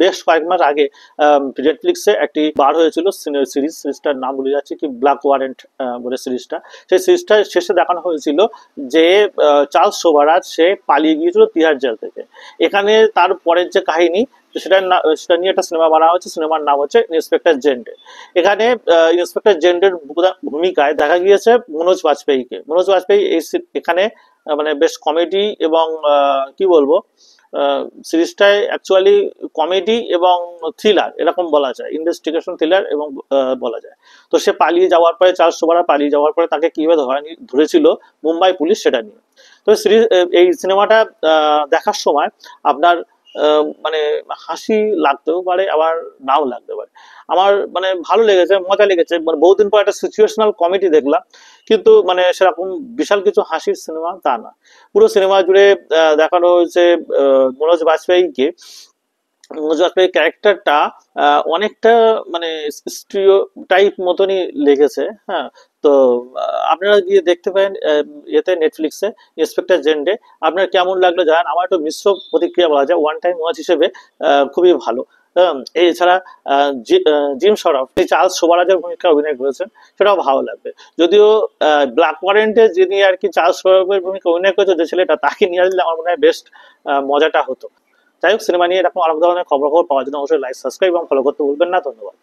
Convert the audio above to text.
বেশ কয়েক মাস আগে নেটফ্লিক্সে একটি বার হয়েছিল সিরিজটার নাম ভুলে যাচ্ছি, কি ব্ল্যাক ওয়ারেন্ট বলে সিরিজটা। সেই সিরিজটা শেষে দেখানো হয়েছিল যে চার্লস শোভারাজ সে পালিয়ে গিয়েছিল তিহার জেল থেকে। এখানে তার পরের যে কাহিনী সেটা নিয়ে একটা সিনেমা বানানো হচ্ছে, সিনেমার নাম হচ্ছে ইন্সপেক্টর জেন্ডে। এখানে ইন্সপেক্টর জেন্ডের ভূমিকায় দেখা গিয়েছে মনোজ বাজপেয়ীকে। মনোজ বাজপেয়ী এখানে মানে বেশ কমেডি এবং কি বলবো, সিরিজটায় অ্যাকচুয়ালি কমেডি এবং থ্রিলার এরকম বলা যায়, ইনভেস্টিগেশন থ্রিলার এবং বলা যায়। তো সে পালিয়ে যাওয়ার পরে, চার্লস শোভারা পালিয়ে যাওয়ার পরে তাকে কিভাবে ধরেছিল মুম্বাই পুলিশ সেটা নিয়ে। তো সিরিজ এই সিনেমাটা দেখার সময় আপনার মানে হাসি লাগতেও পারে, আবার নাও লাগতে পারে। আমার মানে ভালো লেগেছে, মজা লেগেছে, মানে বহুদিন পর একটা সিচুয়েশনাল কমেডি দেখলাম, কিন্তু মানে সেরকম বিশাল কিছু হাসির সিনেমা তা না। পুরো সিনেমা জুড়ে দেখানো হয়েছে মনোজ বাজপেয়ীকে। মনোজ বাজপেয়ীর ক্যারেক্টারটা অনেকটা মানে স্টিরিও টাইপ মতনই লেগেছে। হ্যাঁ, তো আপনারা গিয়ে দেখতে পারেন এতে নেটফ্লিক্সে ইন্সপেক্টর জেন্ডে। আপনার কেমন লাগলো জানেন, আমার একটু মিশ্র প্রতিক্রিয়া বলা যায়, ওয়ান টাইম ওয়াচ হিসেবে খুবই ভালো। এছাড়া জিম শরফ এই চার্লস শোভারাজের ভূমিকা অভিনয় করেছেন, সেটাও ভালো লাগবে। যদিও ব্ল্যাক ওয়ারেন্টে যিনি আর কি চার্লস শোভারাজের ভূমিকা অভিনয় করেছে যে ছেলেটা, তাকে নিয়ে আসলে আমার মনে হয় বেস্ট মজাটা হতো। যাই হোক, সিনেমা নিয়ে এরকম আলাদা ধরনের খবর পাওয়ার জন্য অবশ্যই লাইক, সাবস্ক্রাইব এবং ফলো করতে ভুলবেন না। ধন্যবাদ।